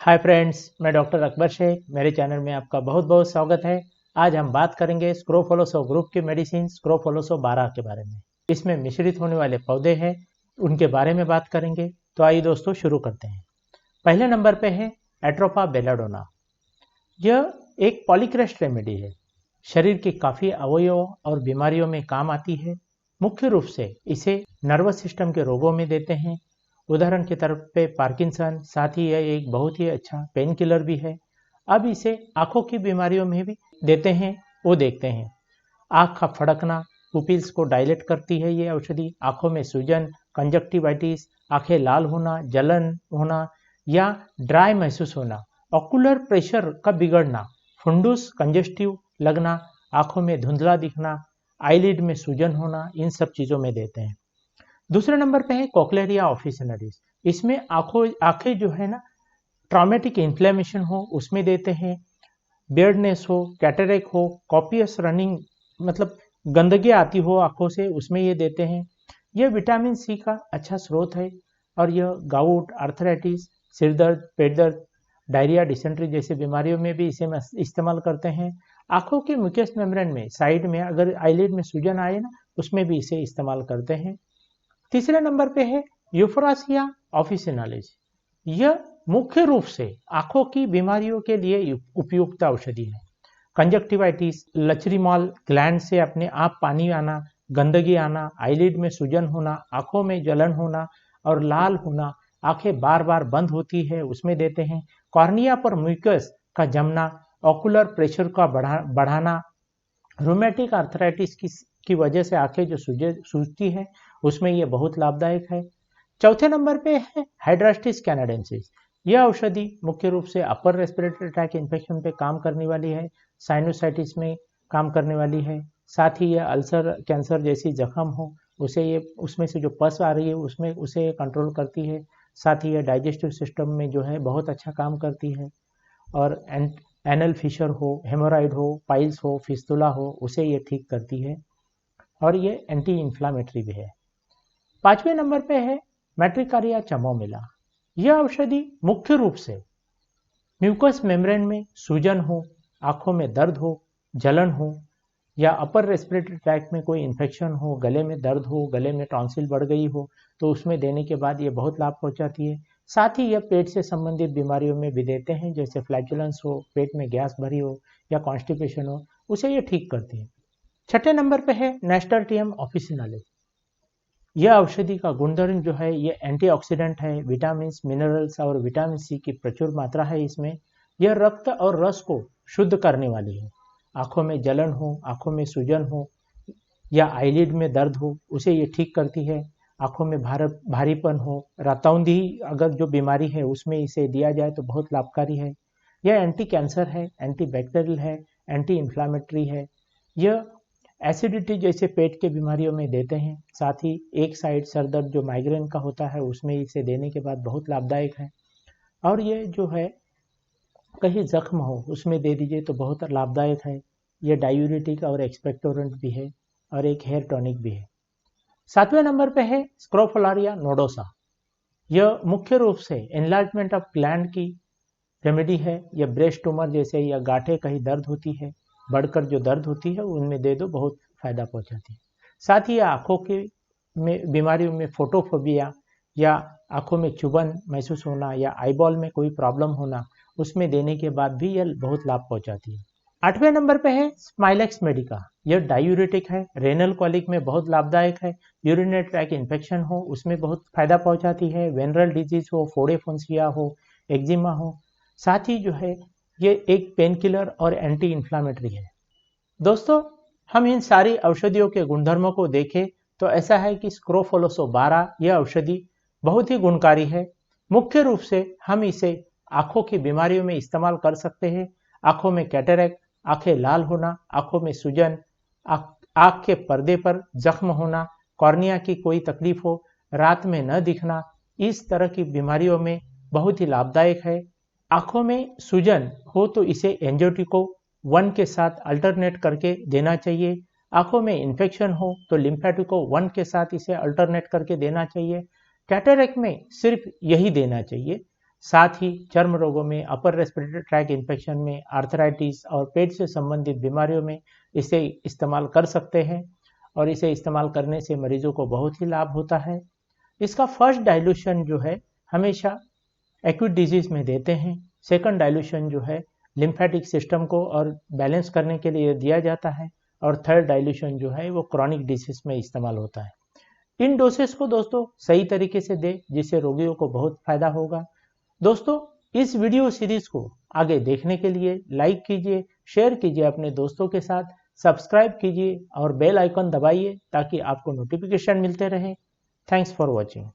Hi friends, मैं doctor Akbar Sheikh. मेरे channel में आपका बहुत बहुत स्वागत है। आज हम बात करेंगे स्क्रोफोलोसो ग्रुप की मेडिसिन स्क्रोफोलोसो 12 के बारे में। इसमें मिश्रित होने वाले पौधे हैं, उनके बारे में बात करेंगे। तो आइए दोस्तों शुरू करते हैं। पहले नंबर पे है एट्रोपा बेलाडोना। यह एक पॉलीक्रेस्ट रेमेडी है। शरीर के काफ़ी अवयवों और बीमारियों में काम आती है। मुख्य रूप से इसे नर्वस सिस्टम के रोगों में देते हैं। उदाहरण के तौर पे पार्किंसन, साथ ही यह एक बहुत ही अच्छा पेन किलर भी है। अब इसे आंखों की बीमारियों में भी देते हैं। वो देखते हैं। आँख का फड़कना, पुपिल्स को डायलेट करती है ये औषधि। आंखों में सूजन, कंजक्टिवाइटिस, आंखें लाल होना, जलन होना या ड्राई महसूस होना, ऑकुलर प्रेशर का बिगड़ना, फुंडुस कंजेस्टिव लगना, आंखों में धुंधला दिखना, आईलिड में सूजन होना, इन सब चीज़ों में देते हैं। दूसरे नंबर पे है कोक्लेरिया ऑफिसिनलिस। इसमें आंखें जो है ना, ट्रॉमेटिक इन्फ्लेमेशन हो उसमें देते हैं। बियर्डनेस हो, कैटरेक्ट हो, कॉपियस रनिंग मतलब गंदगी आती हो आंखों से, उसमें ये देते हैं। यह विटामिन सी का अच्छा स्रोत है और यह गाउट, आर्थराइटिस, सिर दर्द, पेट दर्द, डायरिया, डिसेंट्री जैसे बीमारियों में भी इसे इस्तेमाल करते हैं। आंखों के म्यूकस मेम्ब्रेन में साइड में अगर आईलिड में सूजन आए ना, उसमें भी इसे इस्तेमाल करते हैं। तीसरे नंबर पे है यूफोरासिया ऑफिसिनालिस। यह मुख्य रूप से आंखों की बीमारियों के लिए उपयुक्त औषधि है। कंजक्टिवाइटिस, लचरीमॉल ग्लैंड से अपने आप पानी आना, गंदगी आना, आईलिड में सूजन होना, आंखों में जलन होना और लाल होना, आंखें बार बार बंद होती है, उसमें देते हैं। कॉर्निया पर म्यूकस का जमना, ऑकुलर प्रेशर का बढ़ाना, रोमेटिक आर्थराइटिस की वजह से आंखें जो सूजती है, उसमें ये बहुत लाभदायक है। चौथे नंबर पे है हाइड्रास्टिस कैनाडेंसिस। यह औषधि मुख्य रूप से अपर रेस्पिरेटरी ट्रैक इन्फेक्शन पे काम करने वाली है, साइनोसाइटिस में काम करने वाली है। साथ ही यह अल्सर, कैंसर जैसी जख्म हो उसे ये उसमें से जो पस आ रही है उसमें उसे ये कंट्रोल करती है। साथ ही यह डाइजेस्टिव सिस्टम में जो है बहुत अच्छा काम करती है। और एनल फिशर हो, हेमोराइड हो, पाइल्स हो, फिस्तुला हो, उसे ये ठीक करती है और ये एंटी इन्फ्लामेटरी भी है। पांचवें नंबर पे है मैट्रिकारिया चमोमिला। यह औषधि मुख्य रूप से म्यूकस मेम्ब्रेन में सूजन हो, आंखों में दर्द हो, जलन हो या अपर रेस्पिरेटरी ट्रैक में कोई इन्फेक्शन हो, गले में दर्द हो, गले में टॉन्सिल बढ़ गई हो, तो उसमें देने के बाद ये बहुत लाभ पहुंचाती है। साथ ही यह पेट से संबंधित बीमारियों में भी देते हैं, जैसे फ्लैचुलेंस हो, पेट में गैस भरी हो या कॉन्स्टिपेशन हो, उसे ये ठीक करती है। छठे नंबर पे है नेस्टर्टियम ऑफिसिनालिस। यह औषधि का गुणधर्म जो है ये एंटीऑक्सीडेंट है, विटामिन, मिनरल्स और विटामिन सी की प्रचुर मात्रा है इसमें। यह रक्त और रस को शुद्ध करने वाली है। आंखों में जलन हो, आंखों में सूजन हो या आईलिड में दर्द हो, उसे ये ठीक करती है। आंखों में भारीपन हो, रतौंधी अगर जो बीमारी है उसमें इसे दिया जाए तो बहुत लाभकारी है। यह एंटी कैंसर है, एंटी बैक्टीरियल है, एंटी इन्फ्लामेटरी है। यह एसिडिटी जैसे पेट के बीमारियों में देते हैं। साथ ही एक साइड सर दर्द जो माइग्रेन का होता है उसमें इसे देने के बाद बहुत लाभदायक है। और ये जो है कहीं जख्म हो उसमें दे दीजिए तो बहुत लाभदायक है। ये डायूरेटिक और एक्सपेक्टोरेंट भी है और एक हेयर टॉनिक भी है। सातवें नंबर पे है स्क्रोफोलारिया नोडोसा। यह मुख्य रूप से एनलार्जमेंट ऑफ ग्लैंड की रेमेडी है। यह ब्रेस्ट ट्यूमर जैसे या गांठें कहीं दर्द होती है, बढ़कर जो दर्द होती है उनमें दे दो, बहुत फायदा पहुंचाती है। साथ ही आंखों की में बीमारियों में फोटोफोबिया या आंखों में चुभन महसूस होना या आईबॉल में कोई प्रॉब्लम होना, उसमें देने के बाद भी यह बहुत लाभ पहुंचाती है। आठवें नंबर पे है स्माइलेक्स मेडिका। यह डायूरेटिक है, रेनल कॉलिक में बहुत लाभदायक है। यूरिनरी ट्रैक इन्फेक्शन हो उसमें बहुत फायदा पहुंचाती है। वेनरल डिजीज हो, फोड़े फुंसिया हो, एक्जिमा हो। साथ ही जो है ये एक पेन किलर और एंटी इन्फ्लामेटरी है। दोस्तों, हम इन सारी औषधियों के गुणधर्मों को देखें तो ऐसा है कि स्क्रोफोलोसो 12 यह औषधि बहुत ही गुणकारी है। मुख्य रूप से हम इसे आंखों की बीमारियों में इस्तेमाल कर सकते हैं। आंखों में कैटरेक्ट, आंखें लाल होना, आंखों में सूजन, आंख के पर्दे पर जख्म होना, कॉर्निया की कोई तकलीफ हो, रात में न दिखना, इस तरह की बीमारियों में बहुत ही लाभदायक है। आंखों में सूजन हो तो इसे एंजियोटिको 1 के साथ अल्टरनेट करके देना चाहिए। आंखों में इन्फेक्शन हो तो लिम्फेटिको 1 के साथ इसे अल्टरनेट करके देना चाहिए। कैटरेक्ट में सिर्फ यही देना चाहिए। साथ ही चर्म रोगों में, अपर रेस्पिरेटरी ट्रैक इन्फेक्शन में, आर्थराइटिस और पेट से संबंधित बीमारियों में इसे इस्तेमाल कर सकते हैं और इसे इस्तेमाल करने से मरीजों को बहुत ही लाभ होता है। इसका फर्स्ट डाइल्यूशन जो है हमेशा एक्यूट डिजीज में देते हैं। सेकंड डाइल्यूशन जो है लिम्फेटिक सिस्टम को और बैलेंस करने के लिए दिया जाता है और थर्ड डाइल्यूशन जो है वो क्रॉनिक डिजीज में इस्तेमाल होता है। इन डोसेस को दोस्तों सही तरीके से दें जिससे रोगियों को बहुत फायदा होगा। दोस्तों, इस वीडियो सीरीज को आगे देखने के लिए लाइक कीजिए, शेयर कीजिए अपने दोस्तों के साथ, सब्सक्राइब कीजिए और बेल आइकन दबाइए ताकि आपको नोटिफिकेशन मिलते रहे। Thanks for watching.